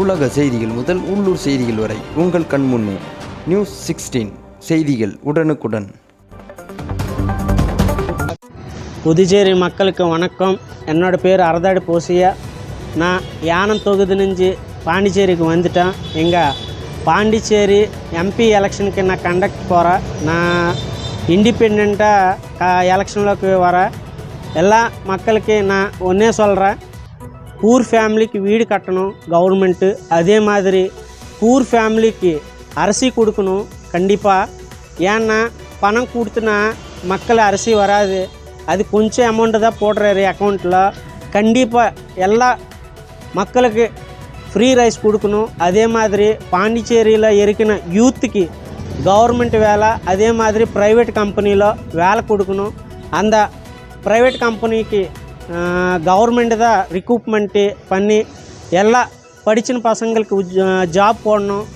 உலக செய்திகள் முதல் உள்ளூர் செய்திகள் வரை உங்கள் கண்முன்னே. நியூஸ் 16 செய்திகள் உடனுக்குடன். புதுச்சேரி மக்களுக்கு வணக்கம். என்னோட பேர் அரதாடி போசியா. நான் யானம் தொகுதி నుంచి பாண்டிச்சேரிக்கு வந்துட்டேன். எங்கள் பாண்டிச்சேரி எம்பி எலெக்ஷனுக்கு நான் கண்டக்ட் போகிறேன். நான் இண்டிபெண்ட்டாக எலெக்ஷன்லோக்கு வரேன். எல்லா மக்களுக்கு நான் ஒன்றே சொல்கிறேன், பூர் ஃபேமிலிக்கு வீடு கட்டணும் கவர்மெண்ட்டு. அதே மாதிரி பூர் ஃபேமிலிக்கு அரிசி கொடுக்கணும் கண்டிப்பாக. ஏன்னா பணம் கொடுத்துனா மக்கள் அரிசி வராது, அது கொஞ்சம் அமௌண்ட்டு தான் போடுறாரு அக்கௌண்ட்டில். கண்டிப்பாக எல்லா மக்களுக்கு ஃப்ரீ ரைஸ் கொடுக்கணும். அதே மாதிரி பாண்டிச்சேரியில் இருக்கிற யூத்துக்கு கவர்மெண்ட் வேலை, அதே மாதிரி ப்ரைவேட் கம்பெனிలో வேலை கொடுக்கணும். அந்த ப்ரைவேட் கம்பெனிக்கு கவர்மெண்ட் தான் ரிக்ரூட்மெண்ட் பண்ணி எல்லா படித்த பசங்களுக்கு ஜாப் போடணும்.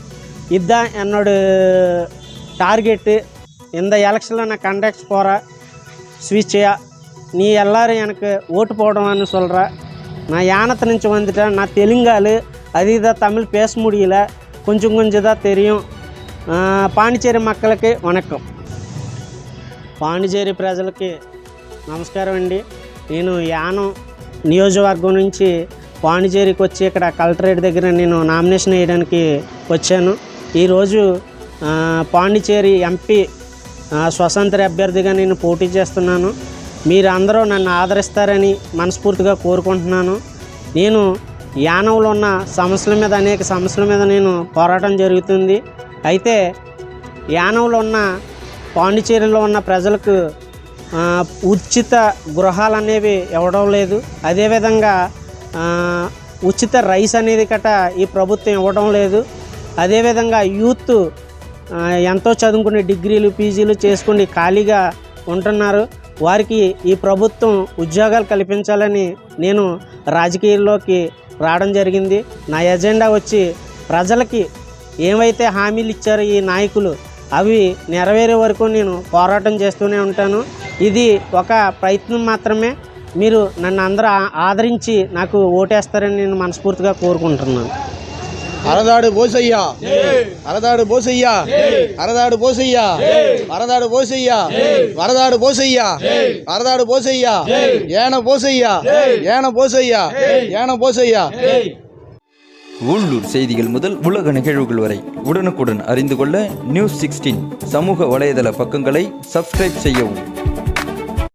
இதுதான் என்னோட டார்கெட்டு. இந்த எலெக்ஷனில் நான் கண்டக்ட் போகிறேன். ஸ்வீச்சையாக நீ எல்லோரும் எனக்கு ஓட்டு போடணும்னு சொல்கிறேன். நான் யானத்து నుంచి வந்துட்டேன். நான் தெலுங்காளு, அதிகமாக தமிழ் பேச முடியல, கொஞ்சம் தான் தெரியும். పాండిచేరి மக்களுக்கு வணக்கம். పాండిచేరి ప్రజలకి నమస్కారం అండి. నేను యానం నియోజకవర్గం నుంచి పాండిచేరికి వచ్చి ఇక్కడ కలెక్టరేట్ దగ్గర నేను నామినేషన్ వేయడానికి వచ్చాను. ఈరోజు పాండిచేరి ఎంపీ స్వతంత్ర అభ్యర్థిగా నేను పోటీ చేస్తున్నాను. మీరు అందరూ నన్ను ఆదరిస్తారని మనస్ఫూర్తిగా కోరుకుంటున్నాను. నేను యానంలో ఉన్న సమస్యల మీద, అనేక సమస్యల మీద నేను పోరాటం జరుగుతుంది. అయితే యానంలో ఉన్న పాండిచేరిలో ఉన్న ప్రజలకు ఉచిత గృహాలు అనేవి ఇవ్వడం లేదు. అదేవిధంగా ఉచిత రైస్ అనేది గట ఈ ప్రభుత్వం ఇవ్వడం లేదు. అదేవిధంగా యూత్ ఎంతో చదువుకుని డిగ్రీలు పీజీలు చేసుకుని ఖాళీగా ఉంటున్నారు. వారికి ఈ ప్రభుత్వం ఉద్యోగాలు కల్పించాలని నేను రాజకీయాల్లోకి రావడం జరిగింది. నా ఎజెండా వచ్చి ప్రజలకి ఏమైతే హామీలు ఇచ్చారో ఈ నాయకులు అవి నెరవేరే వరకు నేను పోరాటం చేస్తూనే ఉంటాను. ఇది ఒక ప్రయత్నం మాత్రమే. మీరు నన్ను అందరూ ఆదరించి నాకు ఓటేస్తారని నేను మనస్ఫూర్తిగా కోరుకుంటున్నాను. అరదాడు బోసయ్యా, అరదాడు బోసయ్యా, అరదాడు బోసయ్యా, అరదాడు బోసయ్యా, వరదాడు బోసయ్యా, అరదాడు బోసయ్యా, ఏన బోసయ్యా, ఏన బోసయ్యా, ఏన బోసయ్యా. உள்ளூர் செய்திகள் முதல் உலக நிகழ்வுகள் வரை உடனுக்குடன் அறிந்து கொள்ள நியூஸ் 16 சமூக வலைதள பக்கங்களை சப்ஸ்கிரைப் செய்யவும்.